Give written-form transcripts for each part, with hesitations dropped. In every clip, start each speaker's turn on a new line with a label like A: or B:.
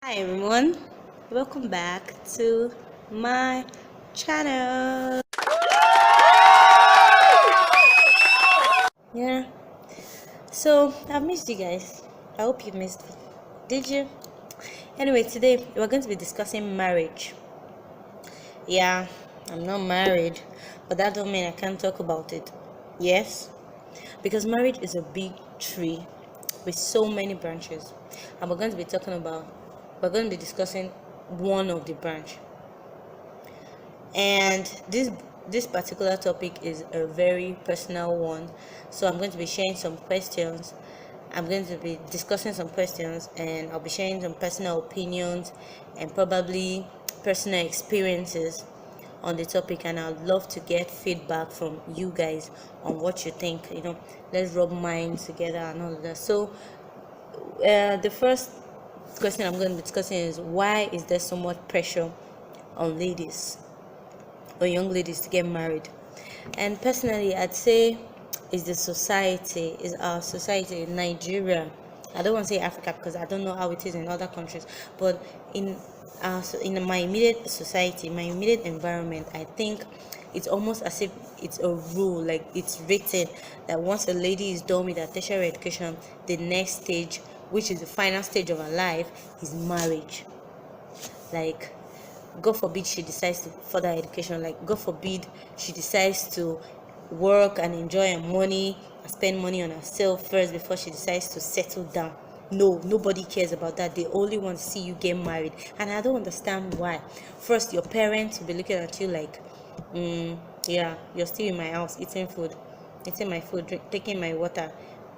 A: Hi everyone, welcome back to my channel. Yeah, so I've missed you guys. I hope you missed me. Did you? Anyway, today we're going to be discussing marriage. Yeah, I'm not married, but that don't mean I can't talk about it. Yes, because marriage is a big tree with so many branches, and we're going to be discussing one of the branch. And this particular topic is a very personal one, so I'm going to be sharing some questions. I'm going to be discussing some questions, and I'll be sharing some personal opinions and probably personal experiences on the topic. And I'd love to get feedback from you guys on what you think. Let's rub minds together and all of that. So the first question I'm going to be discussing is, why is there so much pressure on ladies or young ladies to get married? And personally, I'd say it's the society, is our society in Nigeria. I don't want to say Africa because I don't know how it is in other countries, but in my immediate society, my immediate environment, I think it's almost as if it's a rule, like it's written that once a lady is done with her tertiary education, the next stage, which is the final stage of her life, is marriage. Like, God forbid she decides to further education, like God forbid she decides to work and enjoy her money and spend money on herself first before she decides to settle down. No, nobody cares about that. They only want to see you get married, and I don't understand why. First, your parents will be looking at you like, yeah, you're still in my house eating my food, taking my water,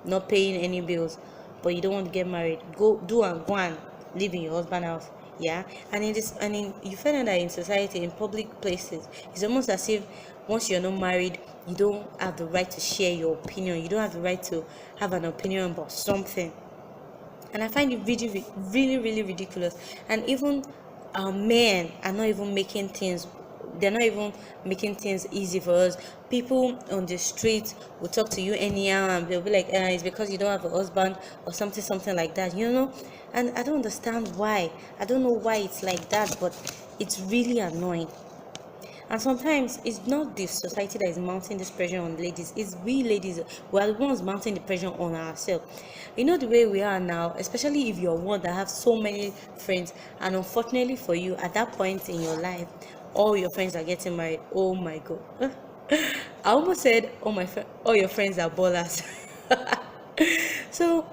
A: not paying any bills, but you don't want to get married. Go and live in your husband's house. Yeah. And you find out that in society, in public places, it's almost as if once you're not married, you don't have the right to share your opinion. You don't have the right to have an opinion about something. And I find it really, really, really ridiculous. And even our men are not even making things, they're not even making things easy for us. People on the street will talk to you anyhow, and they'll be like, it's because you don't have a husband or something like that. And I don't understand why. I don't know why it's like that, but it's really annoying. And sometimes it's not the society that is mounting this pressure on ladies, it's we ladies, we are the ones mounting the pressure on ourselves. The way we are now, especially if you're one that have so many friends, and unfortunately for you, at that point in your life, all your friends are getting married. Oh my god. I almost said all your friends are ballers. So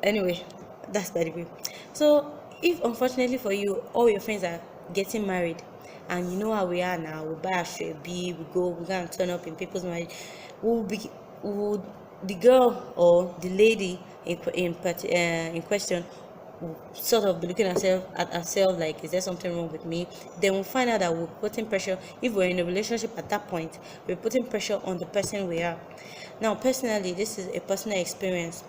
A: anyway, that's by the way. So if unfortunately for you, all your friends are getting married, and you know how we are now, we buy a shrebi, we're gonna turn up in people's marriage, will be would the girl or the lady in question will sort of be looking at herself like, is there something wrong with me? Then we'll find out that we're putting pressure. If we're in a relationship at that point, we're putting pressure on the person we are. Now, personally, this is a personal experience.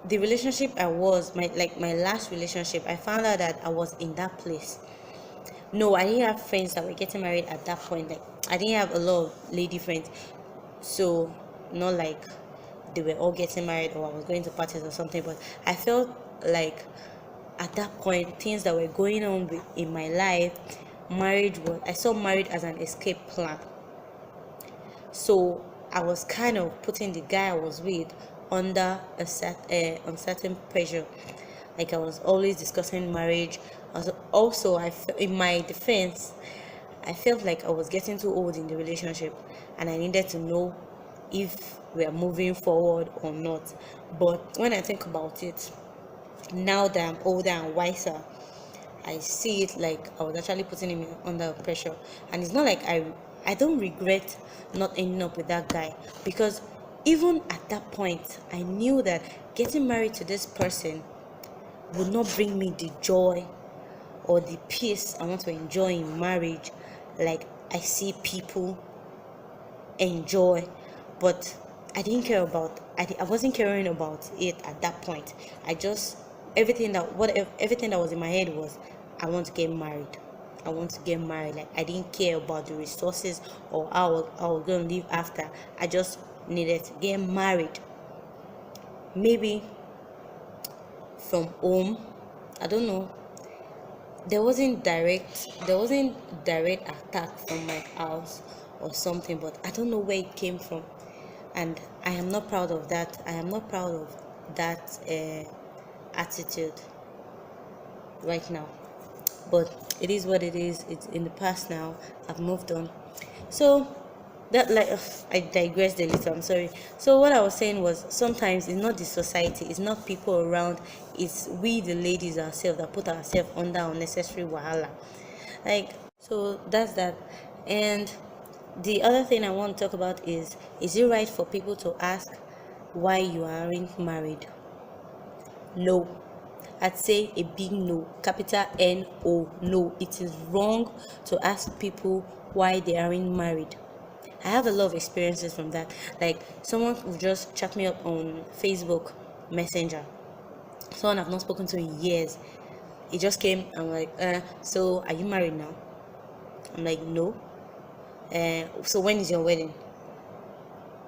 A: The relationship I was, my last relationship, I found out that I was in that place. No, I didn't have friends that were getting married at that point. Like, I didn't have a lot of lady friends, so not like they were all getting married or I was going to parties or something. But I felt like at that point, things that were going on in my life, I saw marriage as an escape plan. So I was kind of putting the guy I was with under uncertain pressure. Like, I was always discussing marriage. Also, in my defense, I felt like I was getting too old in the relationship, and I needed to know if we are moving forward or not. But when I think about it, now that I'm older and wiser, I see it like I was actually putting him under pressure. And it's not like I don't regret not ending up with that guy, because even at that point I knew that getting married to this person would not bring me the joy or the peace I want to enjoy in marriage, like I see people enjoy. But I wasn't caring about it at that point. I just everything that was in my head was, I want to get married. I want to get married. Like, I didn't care about the resources or how I was going to live after. I just needed to get married. Maybe from home. I don't know. There wasn't direct attack from my house or something, but I don't know where it came from, and I am not proud of that. I am not proud of that attitude right now. But it is what it is. It's in the past now. I've moved on. So that, like, I digressed a little. I'm sorry. So what I was saying was, sometimes it's not the society, it's not people around, it's we the ladies ourselves that put ourselves under unnecessary wahala. Like, so that's that. And the other thing I want to talk about is it right for people to ask why you aren't married? No. I'd say a big no, capital No. No, it is wrong to ask people why they aren't married. I have a lot of experiences from that. Like, someone would just chat me up on Facebook Messenger, someone I've not spoken to in years. He just came and like, so are you married now? I'm like, no. So when is your wedding?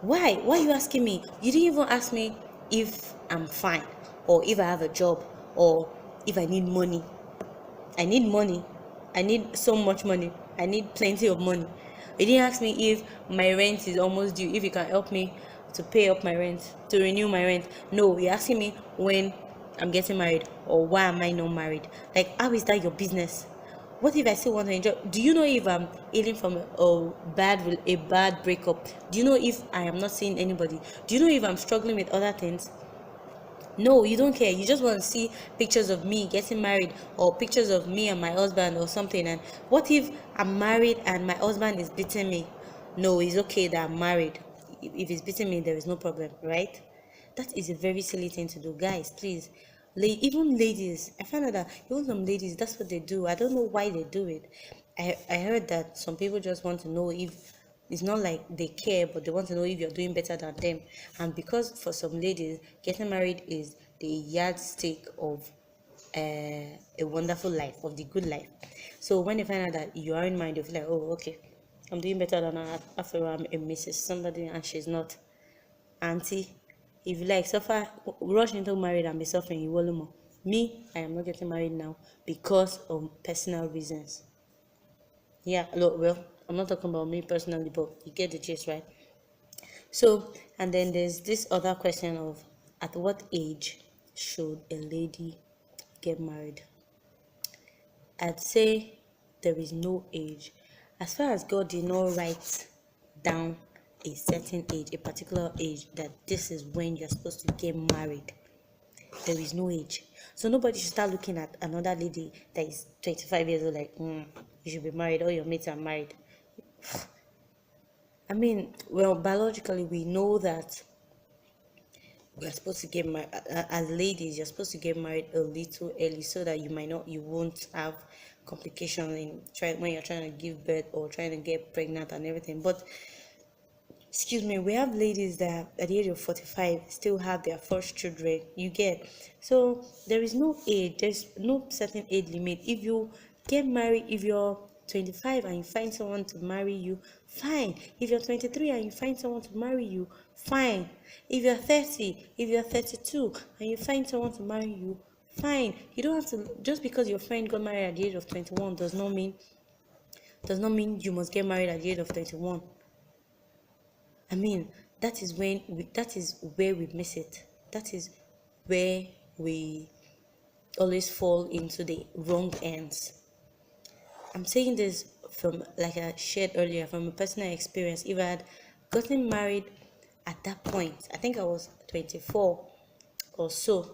A: Why are you asking me? You didn't even ask me if I'm fine, or if I have a job, or if I need money. I need money. I need so much money. I need plenty of money. You didn't ask me if my rent is almost due, if you can help me to pay up my rent, to renew my rent. No, you're asking me when I'm getting married, or why am I not married. Like, how is that your business? What if I still want to enjoy? Do you know if I'm healing from a bad breakup? Do you know if I am not seeing anybody? Do you know if I'm struggling with other things? No, you don't care. You just want to see pictures of me getting married, or pictures of me and my husband or something. And what if I'm married and my husband is beating me? No, it's okay that I'm married. If he's beating me, there is no problem, right? That is a very silly thing to do, guys. Please, even ladies, I found out that even some ladies, that's what they do. I don't know why they do it. I heard that some people just want to know if, it's not like they care, but they want to know if you're doing better than them. And because for some ladies, getting married is the yardstick of a wonderful life, of the good life. So when they find out that you are in mind, they feel like, oh, okay, I'm doing better than her. After all, I'm a Mrs. Somebody and she's not. Auntie, if you like suffer, rush into married and be suffering, you will more. Me, I am not getting married now because of personal reasons. Yeah, look, well, I'm not talking about me personally, but you get the gist, right? So, and then there's this other question of, at what age should a lady get married? I'd say there is no age. As far as God did not write down a certain age, a particular age, that this is when you're supposed to get married, there is no age. So nobody should start looking at another lady that is 25 years old like, you should be married, all your mates are married. I mean, well, biologically, we know that we're supposed to get married. As ladies, you're supposed to get married a little early so that you won't have complications when you're trying to give birth or trying to get pregnant and everything. But excuse me, we have ladies that at the age of 45 still have their first children. You get, so there is no age, there's no certain age limit. If you get married, if you're 25 and you find someone to marry you, fine. If you're 23 and you find someone to marry you, fine. If you're 30, if you're 32 and you find someone to marry you, fine. You don't have to, just because your friend got married at the age of 21 does not mean you must get married at the age of 21. I mean, that is where we miss it. That is where we always fall into the wrong ends. I'm saying this from, like I shared earlier, from a personal experience. If I had gotten married at that point, I think I was 24 or so.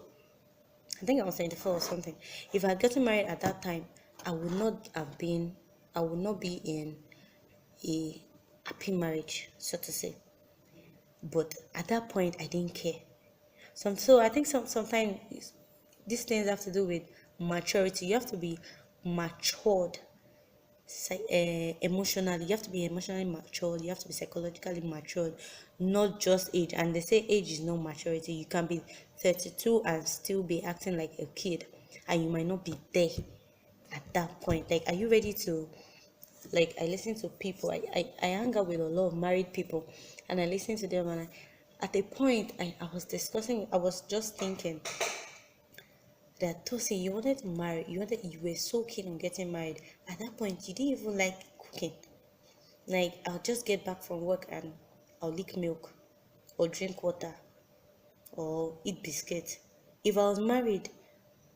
A: I think I was 24 or something. If I had gotten married at that time, I would not have been, I would not be in a happy marriage, so to say. But at that point, I didn't care. So I think sometimes these things have to do with maturity. You have to be matured, emotionally. You have to be emotionally matured. You have to be psychologically matured, not just age. And they say age is no maturity. You can be 32 and still be acting like a kid, and you might not be there at that point. Like, are you ready to, like, I listen to people, I hang out with a lot of married people, and I listen to them, and at a point I was discussing, I was just thinking, that Tosin, you wanted to marry, you were so keen on getting married. At that point, you didn't even like cooking. Like, I'll just get back from work and I'll lick milk or drink water or eat biscuits. If I was married,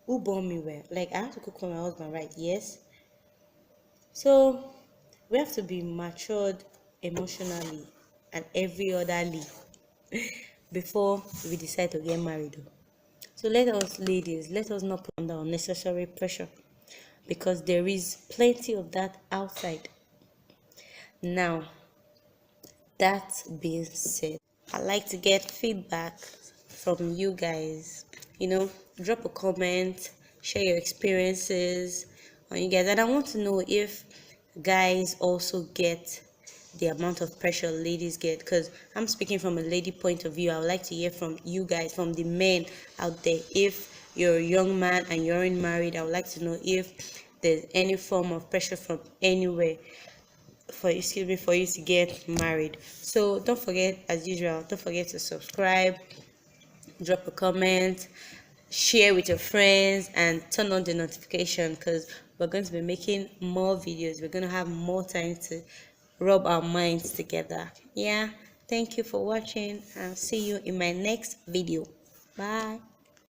A: who born me well? Like, I have to cook for my husband, right? Yes. So we have to be matured emotionally and every otherly before we decide to get married. So let us, ladies, let us not put under unnecessary pressure because there is plenty of that outside. Now, that being said, I like to get feedback from you guys. Drop a comment, share your experiences on you guys. And I want to know if guys also get the amount of pressure ladies get, because I'm speaking from a lady point of view. I would like to hear from you guys, from the men out there. If you're a young man and you're not married, I would like to know if there's any form of pressure from anywhere for you to get married. So don't forget, as usual, don't forget to subscribe, drop a comment, share with your friends, and turn on the notification because we're going to be making more videos. We're going to have more time to rub our minds together. Yeah, thank you for watching. I'll see you in my next video. Bye.